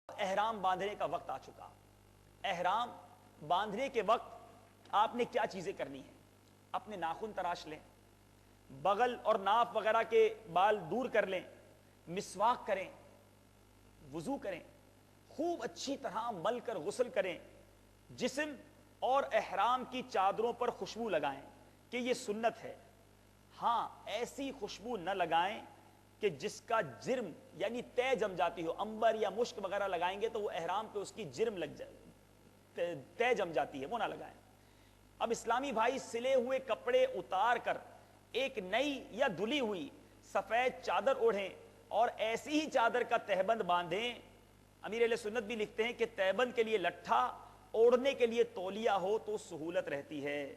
احرام باندھنے کا وقت آ چکا۔ احرام باندھنے کے وقت آپ نے کیا چیزیں کرنی ہیں؟ اپنے ناخن تراش لیں، بغل اور ناف وغیرہ کے بال دور کر لیں، مسواک کریں، وضو کریں، خوب اچھی طرح مل کر غسل کریں، جسم اور احرام کی چادروں پر خوشبو لگائیں کہ یہ سنت ہے۔ ہاں، ایسی خوشبو نہ لگائیں کہ جس کا جرم یعنی طے جم جاتی ہو۔ عنبر یا مشک وغیرہ لگائیں گے تو وہ احرام پہ اس کی جرم لگ جائے، طے جم جاتی ہے، وہ نہ لگائیں۔ اب اسلامی بھائی سلے ہوئے کپڑے اتار کر ایک نئی یا دھلی ہوئی سفید چادر اوڑھیں اور ایسی ہی چادر کا تہبند باندھیں۔ امیر اہل سنت بھی لکھتے ہیں کہ تہبند کے لیے لٹھا، اوڑھنے کے لیے تولیہ ہو تو سہولت رہتی ہے۔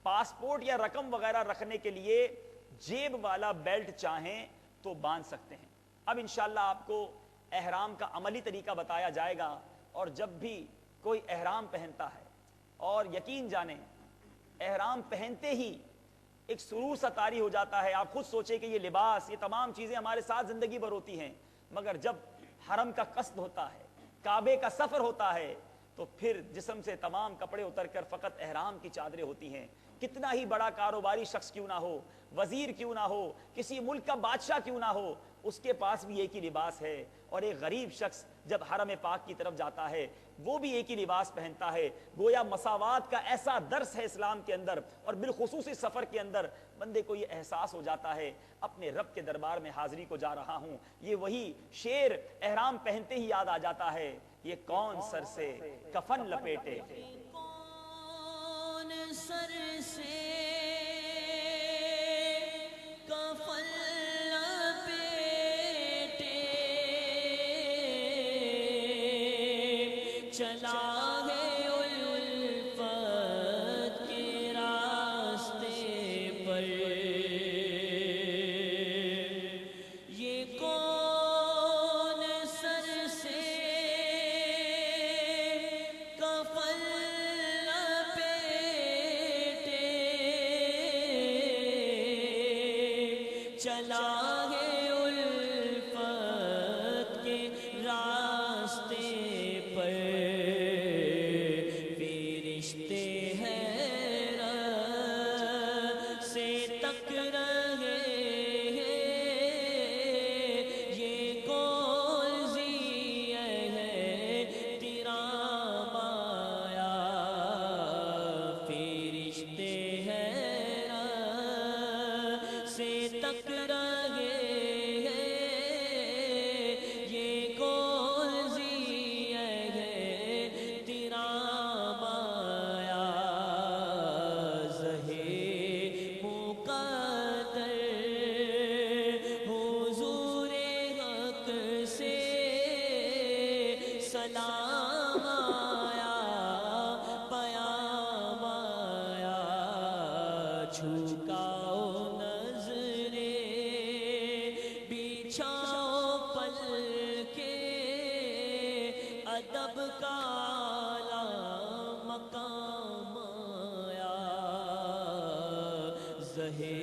پاسپورٹ یا رقم وغیرہ رکھنے کے لیے جیب والا بیلٹ چاہیں تو باندھ سکتے ہیں۔ اب انشاءاللہ آپ کو احرام کا عملی طریقہ بتایا جائے گا، اور جب بھی کوئی احرام پہنتا ہے، اور یقین جانیں احرام پہنتے ہی ایک سرور سا طاری ہو جاتا ہے۔ آپ خود سوچیں کہ یہ لباس، یہ تمام چیزیں ہمارے ساتھ زندگی بھر ہوتی ہیں، مگر جب حرم کا قصد ہوتا ہے، کعبے کا سفر ہوتا ہے، تو پھر جسم سے تمام کپڑے اتر کر فقط احرام کی چادریں ہوتی ہیں۔ کتنا ہی بڑا کاروباری شخص کیوں نہ ہو، وزیر کیوں نہ ہو، کسی ملک کا بادشاہ کیوں نہ ہو، اس کے پاس بھی ایک ہی لباس ہے۔ اور ایک غریب شخص جب حرم پاک کی طرف جاتا ہے وہ بھی ایک ہی لباس پہنتا ہے۔ گویا مساوات کا ایسا درس ہے اسلام کے اندر، اور بالخصوص اس سفر کے اندر بندے کو یہ احساس ہو جاتا ہے اپنے رب کے دربار میں حاضری کو جا رہا ہوں۔ یہ وہی شعر احرام پہنتے ہی یاد آ جاتا ہے، یہ کون سر سے کفن لپیٹے، کون سر سے کفن لپیٹے، چلا ہے الفت کے راستے پر، یہ کون سر سے کفن لپیٹے، چلا ہے الفت کے راستے پر، فرشتے حیرت سے تک رہے ہیں، یہ کون سی ہے کرام آیا، فرشتے حیرت سے تک رہے ہیں، یہ کون سی ہے کرام آیا، زہے مقدر حضور حق سے سلام آیا، پیام آیا، جھکاؤ نظریں بچھاؤ پل کے، ادب کا اعلیٰ مقام آیا، زہے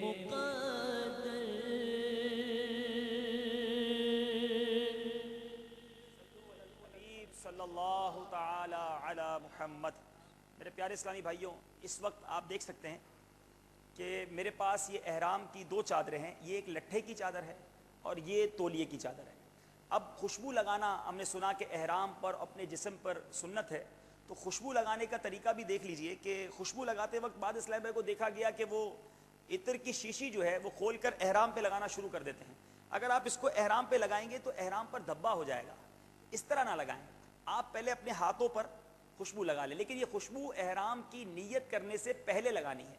مقدر۔ حبیب صلی اللہ تعالی علی محمد۔ میرے پیارے اسلامی بھائیوں، اس وقت آپ دیکھ سکتے ہیں کہ میرے پاس یہ احرام کی دو چادریں ہیں، یہ ایک لٹھے کی چادر ہے اور یہ تولیے کی چادر ہے۔ اب خوشبو لگانا ہم نے سنا کہ احرام پر اپنے جسم پر سنت ہے، تو خوشبو لگانے کا طریقہ بھی دیکھ لیجئے کہ خوشبو لگاتے وقت بعض اسلامی بھائی کو دیکھا گیا کہ وہ عطر کی شیشی جو ہے وہ کھول کر احرام پہ لگانا شروع کر دیتے ہیں۔ اگر آپ اس کو احرام پہ لگائیں گے تو احرام پر دھبا ہو جائے گا، اس طرح نہ لگائیں۔ آپ پہلے اپنے ہاتھوں پر خوشبو لگا لیں، لیکن یہ خوشبو احرام کی نیت کرنے سے پہلے لگانی ہے،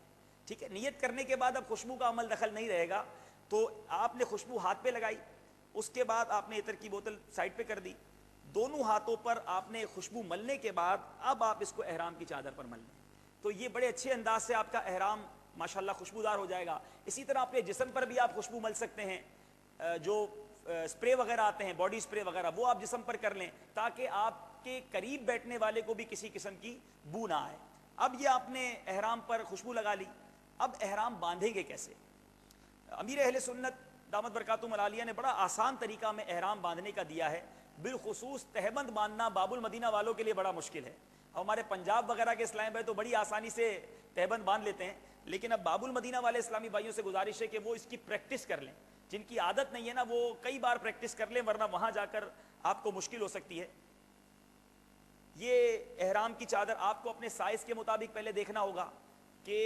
ٹھیک ہے؟ نیت کرنے کے بعد اب خوشبو کا عمل دخل نہیں رہے گا۔ تو آپ نے خوشبو ہاتھ پہ لگائی، اس کے بعد آپ نے عطر کی بوتل سائڈ پہ کر دی، دونوں ہاتھوں پر آپ نے خوشبو ملنے کے بعد اب آپ اس کو احرام کی چادر پر مل لیں، تو یہ بڑے اچھے انداز سے آپ کا احرام ماشاءاللہ خوشبودار ہو جائے گا۔ اسی طرح اپنے جسم پر بھی آپ خوشبو مل سکتے ہیں، جو اسپرے وغیرہ آتے ہیں، باڈی اسپرے وغیرہ، وہ آپ جسم پر کر لیں تاکہ آپ کے قریب بیٹھنے والے کو بھی کسی قسم کی بو نہ آئے۔ اب یہ آپ نے احرام پر خوشبو لگا لی، اب احرام باندھیں گے کیسے؟ امیر اہل سنت دامت برکاتہم العالیہ نے بڑا آسان طریقہ میں احرام باندھنے کا دیا ہے. بالخصوص تہبند باندھنا باب المدینہ والوں کے لیے بڑا مشکل ہے. ہمارے پنجاب وغیرہ کے اسلام بھائی تو بڑی آسانی سے تہبند باندھ لیتے ہیں, لیکن اب باب المدینہ والے اسلامی بھائیوں سے گزارش ہے کہ وہ اس کی پریکٹس کر لیں. جن کی عادت نہیں ہے نا وہ کئی بار پریکٹس کر لیں, ورنہ وہاں جا کر آپ کو مشکل ہو سکتی ہے. یہ احرام کی چادر آپ کو اپنے سائز کے مطابق پہلے دیکھنا ہوگا کہ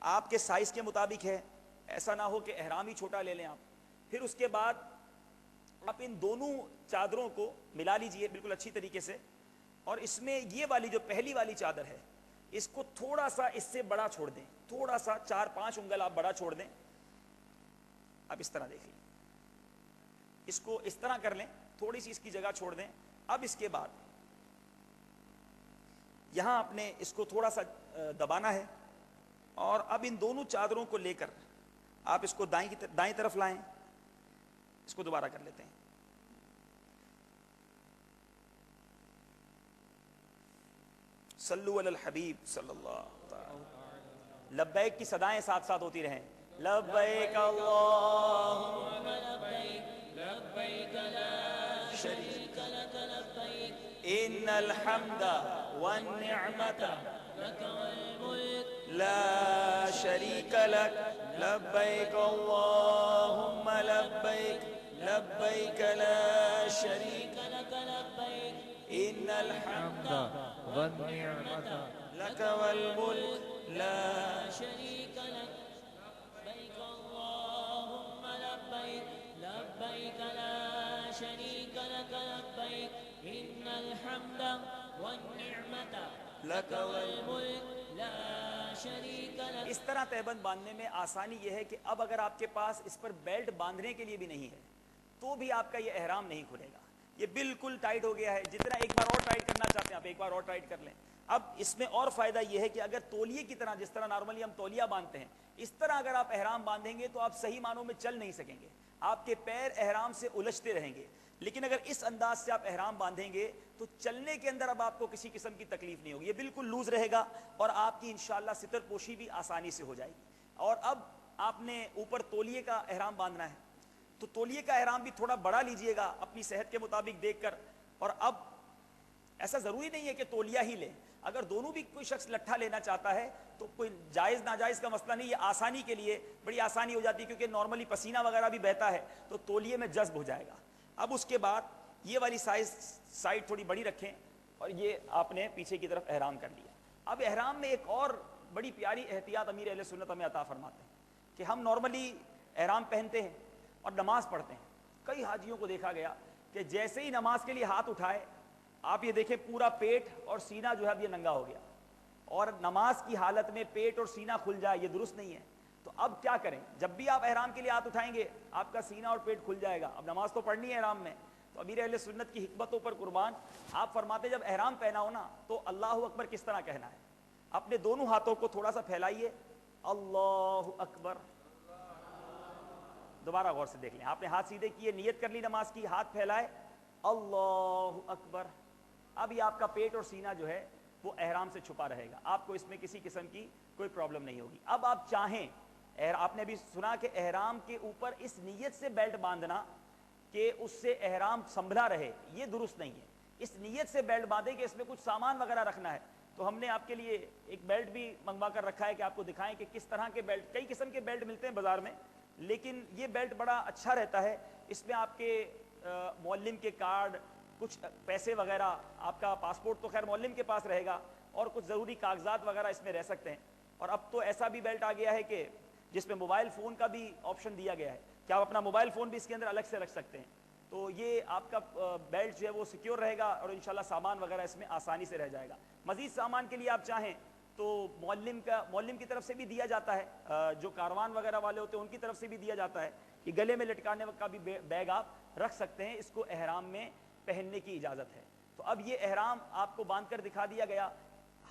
آپ کے سائز کے مطابق ہے, ایسا نہ ہو کہ احرام ہی چھوٹا لے لیں آپ. پھر اس کے بعد آپ ان دونوں چادروں کو ملا لیجئے بالکل اچھی طریقے سے, اور اس میں یہ والی جو پہلی والی چادر ہے اس کو تھوڑا سا اس سے بڑا چھوڑ دیں, تھوڑا سا 4-5 انگل آپ بڑا چھوڑ دیں. اب اس طرح دیکھ لیں, اس کو اس طرح کر لیں, تھوڑی سی اس کی جگہ چھوڑ دیں. اب اس کے بعد یہاں آپ نے اس کو تھوڑا سا دبانا ہے, اور اب ان دونوں چادروں کو لے کر آپ اس کو دائیں طرف لائیں. اس کو دوبارہ کر لیتے ہیں. صلو علی الحبیب صلی اللہ تعالی. لبیک کی صدائیں ساتھ ساتھ ہوتی رہیں. لبیک اللہم لبیک لا شریک لک لبیک ان الحمد والنعمت لک والملک لا شریک لک لبیک اللہم لبیک لبیک لا شریک لک لبیک ان الحمد والنعمت لک والملک لا شریک لک لبیک اللہم لبیک لبیک لا شریک لک لبیک ان الحمد والنعمت لک والملک لا شریک لک. اس طرح تہبند باندھنے میں آسانی یہ ہے کہ اب اگر آپ کے پاس اس پر بیلٹ باندھنے کے لیے بھی نہیں ہے تو بھی آپ کا یہ احرام نہیں کھلے گا. یہ بالکل ٹائٹ ہو گیا ہے, جتنا ایک بار اور ٹائٹ کرنا چاہتے ہیں آپ ایک بار اور ٹائٹ کر لیں. اب اس میں اور فائدہ یہ ہے کہ اگر تولیے کی طرح, جس طرح نارملی ہم تولیہ باندھتے ہیں, اس طرح اگر آپ احرام باندھیں گے تو آپ صحیح معنوں میں چل نہیں سکیں گے, آپ کے پیر احرام سے الجھتے رہیں گے. لیکن اگر اس انداز سے آپ احرام باندھیں گے تو چلنے کے اندر اب آپ کو کسی قسم کی تکلیف نہیں ہوگی. یہ بالکل لوز رہے گا اور آپ کی انشاءاللہ ستر پوشی بھی آسانی سے ہو جائے گی. اور اب آپ نے اوپر تولیے کا احرام باندھنا ہے تو تولیے کا احرام بھی تھوڑا بڑا لیجئے گا اپنی صحت کے مطابق دیکھ کر. اور اب ایسا ضروری نہیں ہے کہ تولیہ ہی لیں, اگر دونوں بھی کوئی شخص لٹھا لینا چاہتا ہے تو کوئی جائز ناجائز کا مسئلہ نہیں. یہ آسانی کے لیے بڑی آسانی ہو جاتی ہے کیونکہ نارملی پسینہ وغیرہ بھی بہتا ہے تو تولیے میں جذب ہو جائے گا. اب اس کے بعد یہ والی سائڈ تھوڑی بڑی رکھیں اور یہ آپ نے پیچھے کی طرف احرام کر لیا. اب احرام میں ایک اور بڑی پیاری احتیاط امیر اہل سنت ہمیں عطا فرماتے ہیں کہ ہم نارملی احرام پہنتے ہیں اور نماز پڑھتے ہیں. کئی حاجیوں کو دیکھا گیا کہ جیسے ہی نماز کے لیے ہاتھ اٹھائے آپ یہ دیکھیں پورا پیٹ اور سینہ جو ہے اب یہ ننگا ہو گیا, اور نماز کی حالت میں پیٹ اور سینہ کھل جائے یہ درست نہیں ہے. تو اب کیا کریں, جب بھی آپ احرام کے لیے ہاتھ اٹھائیں گے آپ کا سینہ اور پیٹ کھل جائے گا. اب نماز تو پڑھنی ہے احرام میں, تو امیر اہل سنت کی حکمتوں پر قربان آپ فرماتے جب احرام پہنا ہو نا تو اللہ اکبر کس طرح کہنا ہے. اپنے دونوں ہاتھوں کو تھوڑا سا پھیلائیے, اللہ اکبر. دوبارہ غور سے دیکھ لیں, آپ نے ہاتھ سیدھے کیے, نیت کر لی نماز کی, ہاتھ پھیلائے, اللہ اکبر. اب یہ آپ کا پیٹ اور سینہ جو ہے وہ احرام سے چھپا رہے گا, آپ کو اس میں کسی قسم کی کوئی پرابلم نہیں ہوگی. اب آپ چاہیں, آپ نے بھی سنا کہ احرام کے اوپر اس نیت سے بیلٹ باندھنا کہ اس سے احرام سنبھلا رہے, یہ درست نہیں ہے. اس نیت سے بیلٹ باندھیں کہ اس میں کچھ سامان وغیرہ رکھنا ہے, تو ہم نے آپ کے لیے ایک بیلٹ بھی منگوا کر رکھا ہے کہ آپ کو دکھائیں کہ کس طرح کے بیلٹ. کئی قسم کے بیلٹ ملتے ہیں بازار میں, لیکن یہ بیلٹ بڑا اچھا رہتا ہے. اس میں آپ کے معلم کے کارڈ, کچھ پیسے وغیرہ, آپ کا پاسپورٹ تو خیر معلم کے پاس رہے گا, اور کچھ ضروری کاغذات وغیرہ اس میں رہ سکتے ہیں. اور اب تو ایسا بھی بیلٹ آ گیا ہے کہ جس میں موبائل فون کا بھی آپشن دیا گیا ہے کہ آپ اپنا موبائل فون بھی اس کے اندر الگ سے رکھ سکتے ہیں. تو یہ آپ کا بیلٹ جو ہے وہ سیکیور رہے گا اور انشاءاللہ سامان وغیرہ اس میں آسانی سے رہ جائے گا. مزید سامان کے لیے آپ چاہیں تو معلم کی طرف سے بھی دیا جاتا ہے, جو کاروان وغیرہ والے ہوتے ہیں ان کی طرف سے بھی دیا جاتا ہے کہ گلے میں لٹکانے کا بھی بیگ آپ رکھ سکتے ہیں, اس کو احرام میں پہننے کی اجازت ہے. تو اب یہ احرام آپ کو باندھ کر دکھا دیا گیا.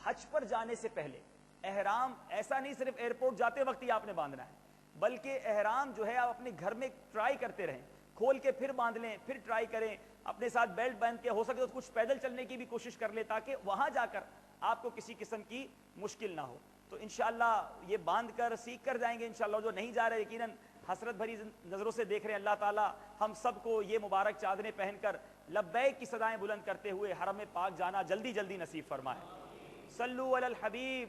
حج پر جانے سے پہلے احرام ایسا نہیں صرف ایئرپورٹ جاتے وقت ہی آپ نے باندھنا ہے, بلکہ احرام جو ہے آپ اپنے گھر میں ٹرائی کرتے رہیں, کھول کے پھر باندھ لیں, پھر ٹرائی کریں, اپنے ساتھ بیلٹ باندھ کے ہو سکے تو کچھ پیدل چلنے کی بھی کوشش کر لیں تاکہ وہاں جا کر آپ کو کسی قسم کی مشکل نہ ہو. تو انشاءاللہ یہ باندھ کر سیکھ کر جائیں گے انشاءاللہ. جو نہیں جا رہے یقیناً حسرت بھری نظروں سے دیکھ رہے ہیں اللہ تعالیٰ ہم سب کو یہ مبارک چادریں پہن کر لبیک کی صدائیں بلند کرتے ہوئے حرم پاک جانا جلدی جلدی نصیب فرمائے۔ صلو علی الحبیب۔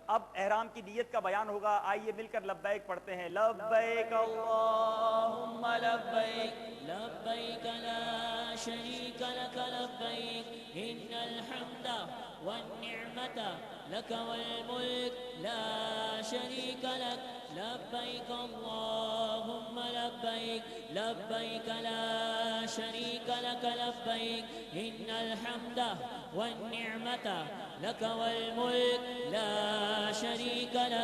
اب احرام کی نیت کا بیان ہوگا، آئیے مل کر لبیک پڑھتے ہیں۔ لبیک اللہم لبیک لبيك لا شريك لك لبيك إن الحمد والنعمة لك والملك لا شريك لك لبيك اللهم لبيك لبيك لا شريك لك لبيك إن الحمد والنعمة لك والملك لا شريك لك